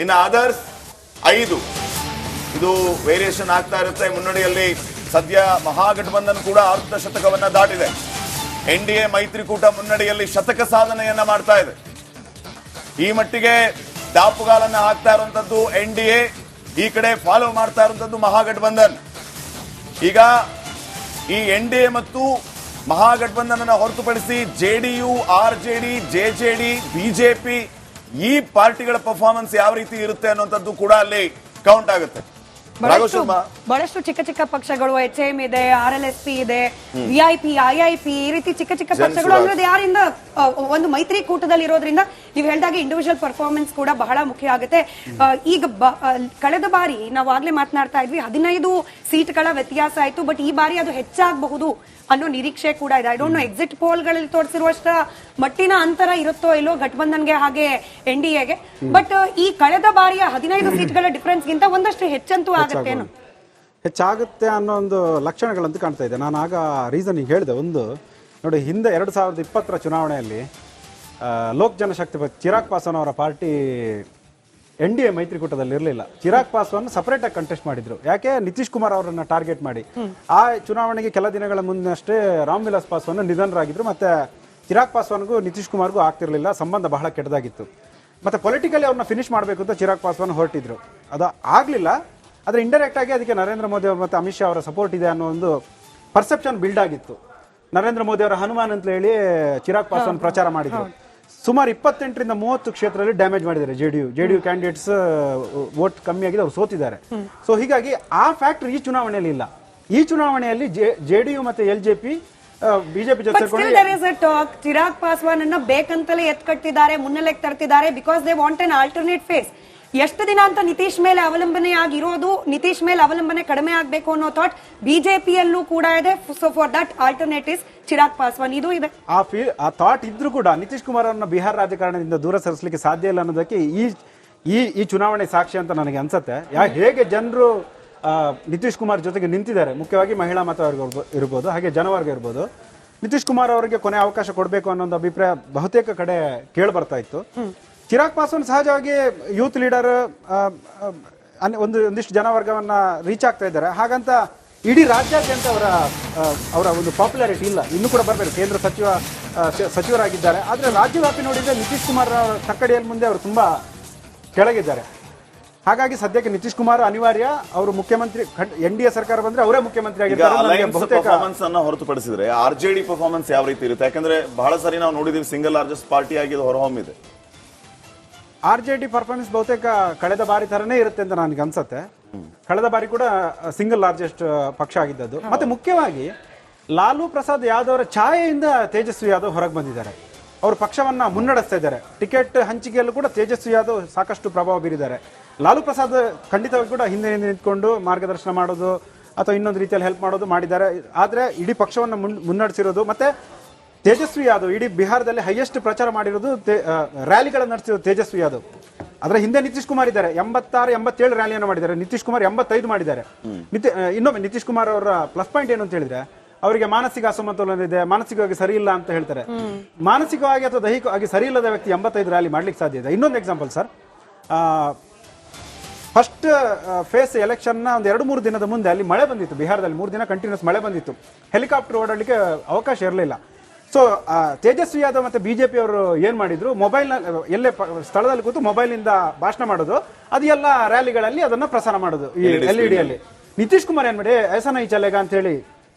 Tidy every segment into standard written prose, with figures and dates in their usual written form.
ಇನ್ನು ಅದರ್ಸ್ 5. ಇದು ವೇರಿಯೇಷನ್ ಆಗ್ತಾ ಇರುತ್ತೆ. ಮುನ್ನಡೆಯಲ್ಲಿ ಸದ್ಯ ಮಹಾಗಠಬಂಧನ್ ಕೂಡ ಅರ್ಧ ಶತಕವನ್ನ ದಾಟಿದೆ. ಎನ್ಡಿಎ ಮೈತ್ರಿಕೂಟ ಮುನ್ನಡೆಯಲ್ಲಿ ಶತಕ ಸಾಧನೆಯನ್ನ ಮಾಡ್ತಾ ಇದೆ. ಈ ಮಟ್ಟಿಗೆ ದಾಪುಗಾಲನ್ನ ಹಾಕ್ತಾ ಇರುವಂತದ್ದು ಎನ್ಡಿಎ, ಈ ಕಡೆ ಫಾಲೋ ಮಾಡ್ತಾ ಇರುವಂತದ್ದು ಮಹಾಗಠಬಂಧನ್. ಈಗ ಈ ಎನ್ಡಿಎ ಮತ್ತು ಮಹಾಗಠಬಂಧನ ಹೊರತುಪಡಿಸಿ ಜೆಡಿಯು, ಆರ್ಜೆಡಿ, ಜೆಜೆಡಿ, ಬಿಜೆಪಿ ಈ ಪಾರ್ಟಿಗಳ ಪರ್ಫಾರ್ಮೆನ್ಸ್ ಯಾವ ರೀತಿ ಇರುತ್ತೆ ಅನ್ನುವಂಥದ್ದು ಕೂಡ ಅಲ್ಲಿ ಕೌಂಟ್ ಆಗುತ್ತೆ. ಬಹಳಷ್ಟು ಚಿಕ್ಕ ಚಿಕ್ಕ ಪಕ್ಷಗಳು, HM ಇದೆ, RLSP ಇದೆ, VIP, IIP, ಈ ರೀತಿ ಚಿಕ್ಕ ಚಿಕ್ಕ ಪಕ್ಷಗಳು ಅಂದ್ರೆ ಯಾರಿಂದ ಒಂದು ಮೈತ್ರಿಕೂಟದಲ್ಲಿ ಇರೋದ್ರಿಂದ ನೀವು ಹೇಳಿದಾಗ ಇಂಡಿವಿಜುವಲ್ ಪರ್ಫಾರ್ಮೆನ್ಸ್ ಕೂಡ ಬಹಳ ಮುಖ್ಯ ಆಗುತ್ತೆ. ಈಗ ಕಳೆದ ಬಾರಿ ನಾವು ಆಗ್ಲೇ ಮಾತನಾಡ್ತಾ ಇದ್ವಿ 15 ಸೀಟ್ಗಳ ವ್ಯತ್ಯಾಸ ಆಯ್ತು, ಬಟ್ ಈ ಬಾರಿ ಅದು ಹೆಚ್ಚಾಗಬಹುದು ಅನ್ನೋ ನಿರೀಕ್ಷೆ ಕೂಡ ಇದೆ. ಐ ಡೋಂಟ್ ನೋ ಎಕ್ಸಿಟ್ ಪೋಲ್ಗಳಲ್ಲಿ ತೋರಿಸಿರುವಷ್ಟ ಮಟ್ಟಿನ ಅಂತರ ಇರುತ್ತೋ ಇಲ್ಲೋ ಗಠಬಂಧನ್ಗೆ ಹಾಗೆ ಎನ್ಡಿಎಗೆ, ಬಟ್ ಈ ಕಳೆದ ಬಾರಿಯ 15 ಸೀಟ್ಗಳ ಡಿಫರೆನ್ಸ್ ಗಿಂತ ಒಂದಷ್ಟು ಹೆಚ್ಚಂತೂ ಆಗುತ್ತೆ, ಹೆಚ್ಚಾಗುತ್ತೆ ಅನ್ನೋ ಒಂದು ಲಕ್ಷಣಗಳಂತೂ ಕಾಣ್ತಾ ಇದೆ. ನಾನು ಆಗ ರೀಸನ್ ಹೇಳಿದೆ. ಒಂದು ನೋಡಿ, ಹಿಂದೆ 2020 ಚುನಾವಣೆಯಲ್ಲಿ ಲೋಕ್ ಜನಶಕ್ತಿ ಚಿರಾಗ್ ಪಾಸ್ವಾನ್ ಅವರ ಪಾರ್ಟಿ ಎನ್ಡಿಎ ಮೈತ್ರಿಕೂಟದಲ್ಲಿ ಇರಲಿಲ್ಲ. ಚಿರಾಗ್ ಪಾಸ್ವಾನ್ ಸಪರೇಟ್ ಆಗಿ ಕಂಟೆಸ್ಟ್ ಮಾಡಿದ್ರು. ಯಾಕೆ? ನಿತೀಶ್ ಕುಮಾರ್ ಅವರನ್ನ ಟಾರ್ಗೆಟ್ ಮಾಡಿ. ಆ ಚುನಾವಣೆಗೆ ಕೆಲ ದಿನಗಳ ಮುನ್ನಷ್ಟೇ ರಾಮ್ ವಿಲಾಸ್ ಪಾಸ್ವಾನ್ ನಿಧನರಾಗಿದ್ರು. ಮತ್ತೆ ಚಿರಾಗ್ ಪಾಸ್ವಾನ್ಗೂ ನಿತೀಶ್ ಕುಮಾರ್ಗೂ ಆಗ್ತಿರ್ಲಿಲ್ಲ, ಸಂಬಂಧ ಬಹಳ ಕೆಟ್ಟದಾಗಿತ್ತು. ಮತ್ತೆ ಪೊಲಿಟಿಕಲಿ ಅವ್ರನ್ನ ಫಿನಿಶ್ ಮಾಡಬೇಕು ಅಂತ ಚಿರಾಗ್ ಪಾಸ್ವಾನ್ ಹೊರಟಿದ್ರು. ಅದು ಆಗ್ಲಿಲ್ಲ. ಆದ್ರೆ ಇಂಡೈರೆಕ್ಟ್ ಆಗಿ ಅದಕ್ಕೆ ನರೇಂದ್ರ ಮೋದಿ ಅವರು ಮತ್ತೆ ಅಮಿತ್ ಶಾ ಅವರ ಸಪೋರ್ಟ್ ಇದೆ ಅನ್ನೋ ಒಂದು ಪರ್ಸೆಪ್ಷನ್ ಬಿಲ್ಡ್ ಆಗಿತ್ತು. ನರೇಂದ್ರ ಮೋದಿ ಅವರ ಹನುಮಾನ್ ಅಂತ ಹೇಳಿ ಚಿರಾಗ್ ಪಾಸ್ವಾನ್ ಪ್ರಚಾರ ಮಾಡಿದ್ರು. ಸುಮಾರು 28ರಿಂದ 30 ಕ್ಷೇತ್ರದಲ್ಲಿ ಡ್ಯಾಮೇಜ್ ಮಾಡಿದ್ದಾರೆ ಜೆಡಿಯು ಕ್ಯಾಂಡಿಡೇಟ್ಸ್ ವೋಟ್ ಕಮ್ಮಿ ಆಗಿದೆ, ಅವ್ರು ಸೋತಿದ್ದಾರೆ. ಸೊ ಹೀಗಾಗಿ ಆ ಫ್ಯಾಕ್ಟರ್ ಈ ಚುನಾವಣೆಯಲ್ಲಿ ಇಲ್ಲ. ಈ ಚುನಾವಣೆಯಲ್ಲಿ ಜೆಡಿಯು ಮತ್ತೆ LJP ಬಿಜೆಪಿ ಜೊತೆ ಚಿರಾಗ್ ಪಾಸ್ವಾನ್ ಅನ್ನ ಬೇಕಂತಲೇ ಎತ್ಕಟ್ಟಿದ್ದಾರೆ, ಮುನ್ನೆಲೆಗೆ ತರ್ತಿದ್ದಾರೆ, because they want an alternate face. ಎಷ್ಟು ದಿನ ಅಂತ ನಿತೀಶ್ ಮೇಲೆ ಅವಲಂಬನೆ ಆಗಿರೋದು, ನಿತೀಶ್ ಮೇಲೆ ಅವಲಂಬನೆ ಕಡಿಮೆ ಆಗಬೇಕು ಅನ್ನೋ ಥಾಟ್ ಬಿಜೆಪಿಯಲ್ಲೂ ಕೂಡ ಇದೆ. So for that alternatives Chirag Paswan ಇದು ಇದೆ. ಆ ಥಾಟ್ ಇದ್ರೂ ಕೂಡ ನಿತೀಶ್ ಕುಮಾರ್ ಅವರನ್ನ ಬಿಹಾರ ರಾಜಕಾರಣದಿಂದ ದೂರ ಸರಿಸಲಿಕ್ಕೆ ಸಾಧ್ಯ ಇಲ್ಲ ಅನ್ನೋದಕ್ಕೆ ಈ ಚುನಾವಣೆ ಸಾಕ್ಷಿ ಅಂತ ನನಗೆ ಅನ್ಸುತ್ತೆ. ಹೇಗೆ ಜನರು ನಿತೀಶ್ ಕುಮಾರ್ ಜೊತೆಗೆ ನಿಂತಿದ್ದಾರೆ, ಮುಖ್ಯವಾಗಿ ಮಹಿಳಾ ಮತವರ್ಗ ಇರ್ಬೋದು, ಹಾಗೆ ಜನವರ್ಗ ಇರ್ಬೋದು, ನಿತೀಶ್ ಕುಮಾರ್ ಅವರಿಗೆ ಕೊನೆ ಅವಕಾಶ ಕೊಡಬೇಕು ಅನ್ನೋ ಒಂದು ಅಭಿಪ್ರಾಯ ಬಹುತೇಕ ಕಡೆ ಕೇಳಿ ಬರ್ತಾ ಇತ್ತು. ಚಿರಾಗ್ ಪಾಸ್ವಾನ್ ಸಹಜವಾಗಿ ಯೂತ್ ಲೀಡರ್, ಒಂದಿಷ್ಟು ಜನವರ್ಗವನ್ನ ರೀಚ್ ಆಗ್ತಾ ಇದ್ದಾರೆ. ಹಾಗಂತ ಇಡೀ ರಾಜ್ಯಾದ್ಯಂತ ಅವರ ಒಂದು ಪಾಪ್ಯುಲಾರಿಟಿ ಇಲ್ಲ. ಇನ್ನೂ ಕೂಡ ಬರಬೇಕು, ಕೇಂದ್ರ ಸಚಿವರಾಗಿದ್ದಾರೆ. ಆದರೆ ರಾಜ್ಯವ್ಯಾಪಿ ನೋಡಿದ್ರೆ ನಿತೀಶ್ ಕುಮಾರ್ ತಕ್ಕಡಿಯಲ್ಲಿ ಮುಂದೆ ಅವರು ತುಂಬಾ ಕೆಳಗಿದ್ದಾರೆ. ಹಾಗಾಗಿ ಸದ್ಯಕ್ಕೆ ನಿತೀಶ್ ಕುಮಾರ್ ಅನಿವಾರ್ಯ. ಅವರು ಮುಖ್ಯಮಂತ್ರಿ, ಎನ್ಡಿಎ ಸರ್ಕಾರ ಬಂದ್ರೆ ಅವರೇ ಮುಖ್ಯಮಂತ್ರಿ ಆಗಿದ್ದಾರೆ. ಹೊರತುಪಡಿಸಿದ್ರೆ ಆರ್ಜೆಡಿ ಪರ್ಫಾರ್ಮೆನ್ಸ್ ಯಾವ ರೀತಿ ಇರುತ್ತೆ? ಯಾಕಂದ್ರೆ ಬಹಳ ಸರಿ ನಾವು ನೋಡಿದೀವಿ ಸಿಂಗಲ್ ಲಾರ್ಜೆಸ್ಟ್ ಪಾರ್ಟಿ ಆಗಿ ಹೊರಹೊಮ್ಮಿದೆ. RJD ಪರ್ಫಾರ್ಮೆನ್ಸ್ ಬಹುತೇಕ ಕಳೆದ ಬಾರಿ ತರನೇ ಇರುತ್ತೆ ಅಂತ ನನಗೆ ಅನ್ಸುತ್ತೆ. ಕಳೆದ ಬಾರಿ ಕೂಡ ಸಿಂಗಲ್ ಲಾರ್ಜೆಸ್ಟ್ ಪಕ್ಷ ಆಗಿದ್ದದ್ದು. ಮತ್ತೆ ಮುಖ್ಯವಾಗಿ ಲಾಲೂ ಪ್ರಸಾದ್ ಯಾದವ್ ಅವರ ಛಾಯೆಯಿಂದ ತೇಜಸ್ವಿ ಯಾದವ್ ಹೊರಗೆ ಬಂದಿದ್ದಾರೆ. ಅವರು ಪಕ್ಷವನ್ನ ಮುನ್ನಡೆಸ್ತಾ ಇದ್ದಾರೆ. ಟಿಕೆಟ್ ಹಂಚಿಕೆಯಲ್ಲೂ ಕೂಡ ತೇಜಸ್ವಿ ಯಾದವ್ ಸಾಕಷ್ಟು ಪ್ರಭಾವ ಬೀರಿದ್ದಾರೆ. ಲಾಲೂ ಪ್ರಸಾದ್ ಖಂಡಿತವಾಗಿ ಕೂಡ ಹಿಂದೆ ನಿಂತ್ಕೊಂಡು ಮಾರ್ಗದರ್ಶನ ಮಾಡೋದು ಅಥವಾ ಇನ್ನೊಂದು ರೀತಿಯಲ್ಲಿ ಹೆಲ್ಪ್ ಮಾಡೋದು ಮಾಡಿದ್ದಾರೆ. ಆದ್ರೆ ಇಡೀ ಪಕ್ಷವನ್ನು ಮುನ್ನಡೆಸಿರೋದು ಮತ್ತೆ ತೇಜಸ್ವಿ ಯಾದವ್ ಇಡೀ ಬಿಹಾರದಲ್ಲಿ ಹೈಯೆಸ್ಟ್ ಪ್ರಚಾರ ಮಾಡಿರೋದು, ರ್ಯಾಲಿಗಳನ್ನು ನಡೆಸಿರೋದು ತೇಜಸ್ವಿ ಯಾದವ್. ಅದರ ಹಿಂದೆ ನಿತೀಶ್ ಕುಮಾರ್ ಇದ್ದಾರೆ, 86-87 ರ್ಯಾಲಿಯನ್ನು ಮಾಡಿದ್ದಾರೆ. ನಿತೀಶ್ ಕುಮಾರ್ 85 ಮಾಡಿದ್ದಾರೆ. ಇನ್ನೊಮ್ಮೆ ನಿತೀಶ್ ಕುಮಾರ್ ಅವರ ಪ್ಲಸ್ ಪಾಯಿಂಟ್ ಏನು ಅಂತ ಹೇಳಿದ್ರೆ, ಅವರಿಗೆ ಮಾನಸಿಕ ಅಸಮತೋಲನ ಇದೆ, ಮಾನಸಿಕವಾಗಿ ಸರಿ ಇಲ್ಲ ಅಂತ ಹೇಳ್ತಾರೆ. ಮಾನಸಿಕವಾಗಿ ಅಥವಾ ದೈಹಿಕವಾಗಿ ಸರಿ ಇಲ್ಲದ ವ್ಯಕ್ತಿ 85 ರ್ಯಾಲಿ ಮಾಡ್ಲಿಕ್ಕೆ ಸಾಧ್ಯ ಇದೆ. ಇನ್ನೊಂದು example sir, first phase election ನ ಒಂದು 2-3 ದಿನದ ಮುಂದೆ ಅಲ್ಲಿ ಮಳೆ ಬಂದಿತ್ತು. ಬಿಹಾರದಲ್ಲಿ 3 ದಿನ ಕಂಟಿನ್ಯೂಸ್ ಮಳೆ ಬಂದಿತ್ತು. ಹೆಲಿಕಾಪ್ಟರ್ ಓಡಾಡಲಿಕ್ಕೆ ಅವಕಾಶ ಇರಲಿಲ್ಲ. ಸೊ ತೇಜಸ್ವಿ ಯಾದವ್ ಮತ್ತೆ ಬಿಜೆಪಿ ಅವರು ಏನ್ ಮಾಡಿದ್ರು, ಮೊಬೈಲ್ ಎಲ್ಲೇ ಸ್ಥಳದಲ್ಲಿ ಕೂತು ಮೊಬೈಲ್ ನಿಂದ ಭಾಷಣ ಮಾಡೋದು, ಅದು ಎಲ್ಲ ರ್ಯಾಲಿಗಳಲ್ಲಿ ಅದನ್ನ ಪ್ರಸಾರ ಮಾಡೋದು ಈ LED ಅಲ್ಲಿ. ನಿತೀಶ್ ಕುಮಾರ್ ಏನ್ ಮಾಡಿ ಐಸಾ ನಹೀ ಚಲೇಗಾ ಅಂತ ಹೇಳಿ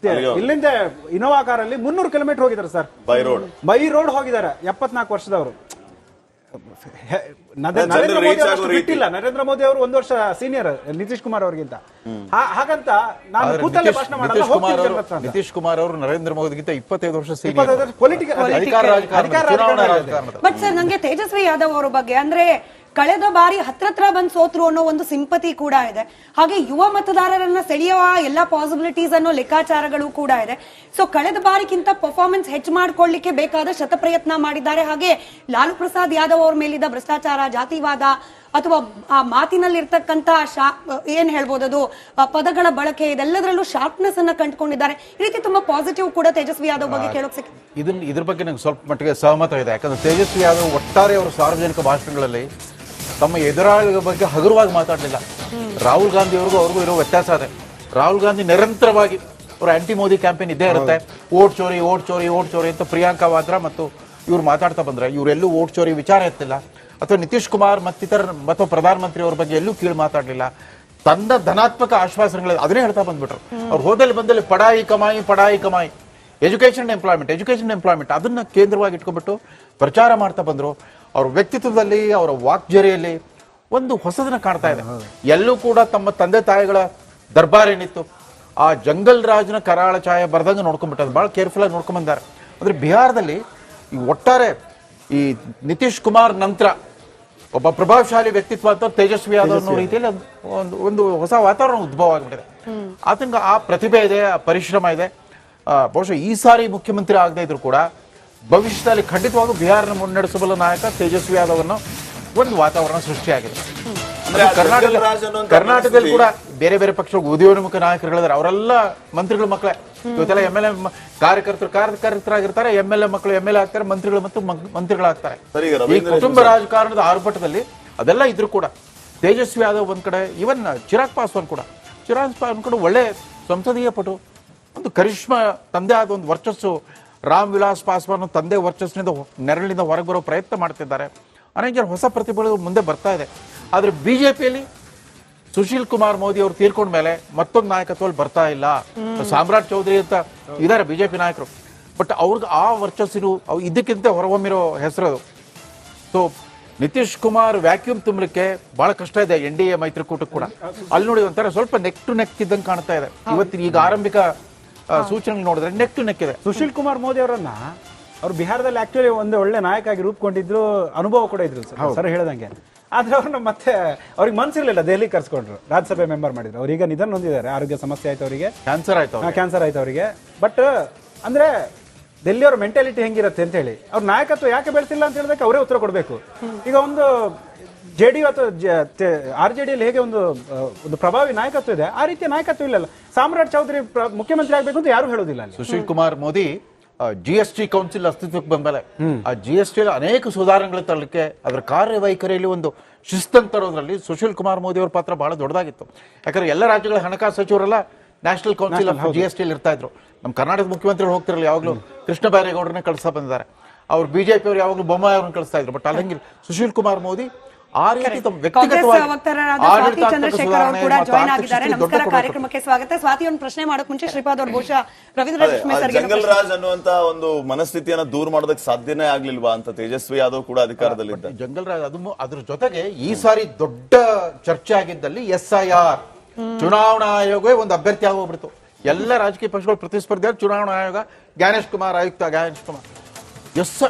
ಇಲ್ಲಿಂದ ಇನೋವಾ ಕಾರಲ್ಲಿ 300 ಕಿಲೋಮೀಟರ್ ಹೋಗಿದ್ದಾರೆ ಸರ್. ಬೈ ರೋಡ್ ಹೋಗಿದ್ದಾರೆ. 74 ವರ್ಷದವರು. ನರೇಂದ್ರ ಮೋದಿ ಅವರು 1 ವರ್ಷ ಸೀನಿಯರ್ ನಿತೀಶ್ ಕುಮಾರ್ ಅವರಿಗಿಂತ. ಹಾಗಂತ ನಾನು ಕೂತಲ್ಲೇ ಭಾಷಣ ಮಾಡಲ್ಲ. ನಿತೀಶ್ ಕುಮಾರ್ ಅವರು ನರೇಂದ್ರ ಮೋದಿಗಿಂತ 25 ವರ್ಷ ಬಟ್ ಸರ್, ನಂಗೆ ತೇಜಸ್ವಿ ಯಾದವ್ ಅವರ ಬಗ್ಗೆ ಅಂದ್ರೆ ಕಳೆದ ಬಾರಿ ಹತ್ರ ಬಂದು ಸೋತ್ರು ಅನ್ನೋ ಒಂದು ಸಿಂಪತಿ ಕೂಡ ಇದೆ. ಹಾಗೆ ಯುವ ಮತದಾರರನ್ನ ಸೆಳೆಯುವ ಎಲ್ಲಾ ಪಾಸಿಬಿಲಿಟೀಸ್ ಅನ್ನೋ ಲೆಕ್ಕಾಚಾರಗಳು ಕೂಡ ಇದೆ. ಸೊ ಕಳೆದ ಬಾರಿಗಿಂತ ಪರ್ಫಾರ್ಮೆನ್ಸ್ ಹೆಚ್ಚು ಮಾಡ್ಕೊಳ್ಳಿಕ್ಕೆ ಬೇಕಾದ ಶತಪ್ರಯತ್ನ ಮಾಡಿದ್ದಾರೆ. ಹಾಗೆ ಲಾಲೂ ಪ್ರಸಾದ್ ಯಾದವ್ ಅವ್ರ ಮೇಲಿದ್ದ ಭ್ರಷ್ಟಾಚಾರ, ಜಾತಿವಾದ ಅಥವಾ ಆ ಮಾತಿನಲ್ಲಿರ್ತಕ್ಕಂಥ ಏನ್ ಹೇಳ್ಬೋದು, ಅದು ಪದಗಳ ಬಳಕೆ, ಇದೆಲ್ಲದರಲ್ಲೂ ಶಾರ್ಪ್ನೆಸ್ ಅನ್ನ ಕಂಡುಕೊಂಡಿದ್ದಾರೆ. ಈ ರೀತಿ ತುಂಬಾ ಪಾಸಿಟಿವ್ ಕೂಡ ತೇಜಸ್ವಿ ಯಾದವ್ ಬಗ್ಗೆ ಕೇಳೋಕ್ ಇದ್ರ ಬಗ್ಗೆ ನಂಗೆ ಸ್ವಲ್ಪ ಮಟ್ಟಿಗೆ ಸಹಮತ ಇದೆ. ಯಾಕಂದ್ರೆ ತೇಜಸ್ವಿ ಯಾದವ್ ಒಟ್ಟಾರೆ ಅವರು ಸಾರ್ವಜನಿಕ ಭಾಷಣಗಳಲ್ಲಿ ತಮ್ಮ ಎದುರಾಳಿಗಳ ಬಗ್ಗೆ ಹಗುರವಾಗಿ ಮಾತಾಡಲಿಲ್ಲ. ರಾಹುಲ್ ಗಾಂಧಿ ಅವ್ರಿಗೂ ಇರೋ ವ್ಯತ್ಯಾಸ ಅದೇ. ರಾಹುಲ್ ಗಾಂಧಿ ನಿರಂತರವಾಗಿ ಅವ್ರ ಆಂಟಿ ಮೋದಿ ಕ್ಯಾಂಪೇನ್ ಇದ್ದೇ ಇರುತ್ತೆ. ಓಟ್ ಚೋರಿ ಅಂತ ಪ್ರಿಯಾಂಕಾ ವಾದ್ರಾ ಮತ್ತು ಇವ್ರು ಮಾತಾಡ್ತಾ ಬಂದ್ರೆ ಇವರೆಲ್ಲೂ ಓಟ್ ಚೋರಿ ವಿಚಾರ ಎತ್ತಿಲ್ಲ. ಅಥವಾ ನಿತೀಶ್ ಕುಮಾರ್ ಮತ್ತು ಪ್ರಧಾನಮಂತ್ರಿ ಅವ್ರ ಬಗ್ಗೆ ಎಲ್ಲೂ ಕೀಳು ಮಾತಾಡಲಿಲ್ಲ. ತನ್ನ ಧನಾತ್ಮಕ ಆಶ್ವಾಸನೆಗಳು ಅದನ್ನೇ ಹೇಳ್ತಾ ಬಂದ್ಬಿಟ್ರು. ಅವ್ರು ಬಂದಲ್ಲಿ ಪಡಾಯಿ ಕಮಾಯಿ ಎಜುಕೇಶನ್ ಎಂಪ್ಲಾಯ್ಮೆಂಟ್ ಅದನ್ನ ಕೇಂದ್ರವಾಗಿ ಇಟ್ಕೊಂಡ್ಬಿಟ್ಟು ಪ್ರಚಾರ ಮಾಡ್ತಾ ಬಂದ್ರು. ಅವ್ರ ವ್ಯಕ್ತಿತ್ವದಲ್ಲಿ, ಅವರ ವಾಕ್ಜರಿಯಲ್ಲಿ ಒಂದು ಹೊಸದನ್ನ ಕಾಣ್ತಾ ಇದೆ. ಎಲ್ಲೂ ಕೂಡ ತಮ್ಮ ತಂದೆ ತಾಯಿಗಳ ದರ್ಬಾರ್ ಏನಿತ್ತು ಆ ಜಂಗಲ್ ರಾಜ್ನ ಕರಾಳ ಛಾಯೆ ಬರ್ದಂಗೆ ನೋಡ್ಕೊಂಡ್ಬಿಟ್ಟದು. ಬಹಳ ಕೇರ್ಫುಲ್ ಆಗಿ ನೋಡ್ಕೊಂಡ್ ಬಂದಾರೆ. ಅಂದ್ರೆ ಬಿಹಾರದಲ್ಲಿ ಈ ಒಟ್ಟಾರೆ ಈ ನಿತೀಶ್ ಕುಮಾರ್ ನಂತರ ಒಬ್ಬ ಪ್ರಭಾವಶಾಲಿ ವ್ಯಕ್ತಿತ್ವ ಅಂತ ತೇಜಸ್ವಿ ಯಾದವ್ ಅನ್ನೋ ರೀತಿಯಲ್ಲಿ ಒಂದು ಹೊಸ ವಾತಾವರಣ ಉದ್ಭವ ಆಗ್ಬಿಟ್ಟಿದೆ. ಆತಂಕ ಆ ಪ್ರತಿಭೆ ಇದೆ, ಆ ಪರಿಶ್ರಮ ಇದೆ. ಬಹುಶಃ ಈ ಸಾರಿ ಮುಖ್ಯಮಂತ್ರಿ ಆಗದೇ ಇದ್ರು ಕೂಡ ಭವಿಷ್ಯದಲ್ಲಿ ಖಂಡಿತವಾಗೂ ಬಿಹಾರನ ಮುನ್ನಡೆಸಬಲ್ಲ ನಾಯಕ ತೇಜಸ್ವಿ ಯಾದವ್ ಅನ್ನೋ ಒಂದು ವಾತಾವರಣ ಸೃಷ್ಟಿಯಾಗಿದೆ. ಕರ್ನಾಟಕದಲ್ಲಿ ಕೂಡ ಬೇರೆ ಬೇರೆ ಪಕ್ಷ ಉದಯೋನ್ಮುಖ ನಾಯಕರುಗಳಿದ್ದಾರೆ. ಅವರೆಲ್ಲ ಮಂತ್ರಿಗಳ ಮಕ್ಕಳೇ. ಇವತ್ತೆಲ್ಲ MLA ಕಾರ್ಯಕರ್ತರಾಗಿರ್ತಾರೆ, MLA ಮಕ್ಕಳು MLA ಆಗ್ತಾರೆ, ಮಂತ್ರಿಗಳು ಮತ್ತು ಮಂತ್ರಿಗಳಾಗ್ತಾರೆ. ಈ ಕುಟುಂಬ ರಾಜಕಾರಣದ ಆರ್ಭಟದಲ್ಲಿ ಅದೆಲ್ಲ ಇದ್ರು ಕೂಡ ತೇಜಸ್ವಿ ಯಾದವ್ ಒಂದ್ ಕಡೆ, ಇವನ್ ಚಿರಾಗ್ ಪಾಸ್ವಾನ್ ಕೂಡ ಒಳ್ಳೆ ಸಂಸದೀಯ ಪಟು, ಒಂದು ಕರಿಷ್ಮಾ, ತಂದೆ ಆದ ಒಂದು ವರ್ಚಸ್ಸು. ರಾಮ್ ವಿಲಾಸ್ ಪಾಸ್ವಾನ್ ತಂದೆ ವರ್ಚಸ್ಸಿನಿಂದ ನೆರಳಿನಿಂದ ಹೊರಗೆ ಬರೋ ಪ್ರಯತ್ನ ಮಾಡ್ತಿದ್ದಾರೆ. ಅನೇಕ ಜನ ಹೊಸ ಪ್ರತಿಭೆಗಳು ಮುಂದೆ ಬರ್ತಾ ಇದೆ. ಆದ್ರೆ ಬಿಜೆಪಿಯಲ್ಲಿ ಸುಶೀಲ್ ಕುಮಾರ್ ಮೋದಿ ಅವರು ತೀರ್ಕೊಂಡ ಮೇಲೆ ಮತ್ತೊಂದು ನಾಯಕತ್ವದಲ್ಲಿ ಬರ್ತಾ ಇಲ್ಲ. ಸಾಮ್ರಾಟ್ ಚೌಧರಿ ಅಂತ ಇದಾರೆ ಬಿಜೆಪಿ ನಾಯಕರು, ಬಟ್ ಅವ್ರಿಗೆ ಆ ವರ್ಚಸ್ಸಿರು ಇದಕ್ಕಿಂತ ಹೊರಹೊಮ್ಮಿರೋ ಹೆಸರು ಅದು. ಸೊ ನಿತೀಶ್ ಕುಮಾರ್ ವ್ಯಾಕ್ಯೂಮ್ ತುಂಬಲಿಕ್ಕೆ ಬಹಳ ಕಷ್ಟ ಇದೆ NDA ಮೈತ್ರಿಕೂಟಕ್ಕೆ ಕೂಡ. ಅಲ್ಲಿ ನೋಡಿ ಒಂಥರ ಸ್ವಲ್ಪ ನೆಕ್ ಟು ನೆಕ್ ಇದ್ದಂಗೆ ಕಾಣ್ತಾ ಇದೆ. ಇವತ್ತಿನ ಈಗ ಆರಂಭಿಕ ಸೂಚನೆ ನೋಡಿದ್ರೆ ನೆಕ್ ಟು ನೆಕ್ ಇದೆ. ಸುಶೀಲ್ ಕುಮಾರ್ ಮೋದಿ ಅವರನ್ನ ಅವ್ರು ಬಿಹಾರದಲ್ಲಿ ಆಕ್ಚುಲಿ ಒಂದು ಒಳ್ಳೆ ನಾಯಕ ಆಗಿ ರೂಪುಗೊಂಡಿದ್ರು, ಅನುಭವ ಕೂಡ ಇದ್ರು ಸರ್ ಹೇಳ್ದಂಗೆ. ಆದ್ರೆ ಅವ್ರನ್ನ ಮತ್ತೆ ಅವ್ರಿಗೆ ಮನ್ಸಿರ್ಲಿಲ್ಲ, ದೆಹಲಿ ಕರ್ಸ್ಕೊಂಡ್ರು, ರಾಜ್ಯಸಭೆ ಮೆಂಬರ್ ಮಾಡಿದ್ರು. ಅವ್ರೀಗ ನಿಧನ ಹೊಂದಿದ್ದಾರೆ, ಆರೋಗ್ಯ ಸಮಸ್ಯೆ ಆಯ್ತು ಅವರಿಗೆ, ಕ್ಯಾನ್ಸರ್ ಆಯ್ತು ಅವರಿಗೆ. ಬಟ್ ಅಂದ್ರೆ ಡೆಲ್ಲಿ ಅವ್ರ ಮೆಂಟಾಲಿಟಿ ಹೆಂಗಿರುತ್ತೆ ಅಂತ ಹೇಳಿ, ಅವ್ರ ನಾಯಕತ್ವ ಯಾಕೆ ಬೆಳೆಸಿಲ್ಲ ಅಂತ ಹೇಳಿದಕ್ಕೆ ಅವರೇ ಉತ್ತರ ಕೊಡಬೇಕು. ಈಗ ಒಂದು JDU ಅಥವಾ RJDಯಲ್ಲಿ ಹೇಗೆ ಒಂದು ಪ್ರಭಾವಿ ನಾಯಕತ್ವ ಇದೆ, ಆ ರೀತಿಯ ನಾಯಕತ್ವ ಇಲ್ಲ. ಸಾಮ್ರಾಟ್ ಚೌಧರಿ ಮುಖ್ಯಮಂತ್ರಿ ಆಗ್ಬೇಕು ಅಂತ ಯಾರು ಹೇಳೋದಿಲ್ಲ. ಸುಶೀಲ್ ಕುಮಾರ್ ಮೋದಿ GST ಕೌನ್ಸಿಲ್ ಅಸ್ತಿತ್ವಕ್ಕೆ ಬಂದಮೇಲೆ ಆ GST ಅನೇಕ ಸುಧಾರಣೆಗಳು ತರಲಿಕ್ಕೆ, ಅದರ ಕಾರ್ಯವೈಖರಿಯಲ್ಲಿ ಒಂದು ಶಿಸ್ತನ್ನು ತರೋದ್ರಲ್ಲಿ ಸುಶೀಲ್ ಕುಮಾರ್ ಮೋದಿ ಅವ್ರ ಪಾತ್ರ ಬಹಳ ದೊಡ್ಡದಾಗಿತ್ತು. ಯಾಕಂದ್ರೆ ಎಲ್ಲ ರಾಜ್ಯಗಳ ಹಣಕಾಸು ಸಚಿವರೆಲ್ಲ ನ್ಯಾಷನಲ್ ಕೌನ್ಸಿಲ್ ಆಫ್ GST ಇರ್ತಾ ಇದ್ರು. ನಮ್ಮ ಕರ್ನಾಟಕದ ಮುಖ್ಯಮಂತ್ರಿಗಳು ಹೋಗ್ತಿರಲ್ಲ, ಯಾವಾಗಲೂ ಕೃಷ್ಣ ಬೈರೇಗೌಡರನ್ನೇ ಕಳಿಸ್ತಾ ಬಂದಿದ್ದಾರೆ. ಅವ್ರು BJP ಅವರು ಯಾವಾಗಲೂ ಬೊಮ್ಮಾಯಿ ಅವ್ರನ್ನ ಕಳಿಸ್ತಾ ಇದ್ರು. ಬಟ್ ಅಲ್ಲಿ ಸುಶೀಲ್ ಕುಮಾರ್ ಮೋದಿ ಆ ರೀತಿ ಕಾರ್ಯಕ್ರಮಕ್ಕೆ ಸ್ವಾಗತ. ಸ್ವಾತಿ, ಒಂದು ಪ್ರಶ್ನೆ ಮಾಡೋಕ್ ಮುಂಚೆ ಶ್ರೀಪಾದ್ ಅವ್ರು ಬಹುಶಃ ರವೀಂದ್ರ ಜಂಗಲ್ ರಾಜ್ ಅನ್ನುವಂತ ಒಂದು ಮನಸ್ಥಿತಿಯನ್ನ ದೂರ ಮಾಡೋದಕ್ಕೆ ಸಾಧ್ಯನೇ ಆಗ್ಲಿಲ್ವಾ ಅಂತ ತೇಜಸ್ವಿ ಯಾದವ್ ಕೂಡ ಅಧಿಕಾರದಲ್ಲಿದ್ದ. ಜಂಗಲ್ ರಾಜ್ ಅದ್ರ ಜೊತೆಗೆ ಈ ಸಾರಿ ದೊಡ್ಡ ಚರ್ಚೆ ಆಗಿದ್ದಲ್ಲಿ SIR ಚುನಾವಣಾ ಆಯೋಗವೇ ಒಂದು ಅಭ್ಯರ್ಥಿ ಆಗೋಗ್ಬಿಡ್ತು. ಎಲ್ಲ ರಾಜಕೀಯ ಪಕ್ಷಗಳು ಪ್ರತಿಸ್ಪರ್ಧಿ, ಚುನಾವಣಾ ಆಯೋಗ ಜ್ಞಾನೇಶ್ ಕುಮಾರ್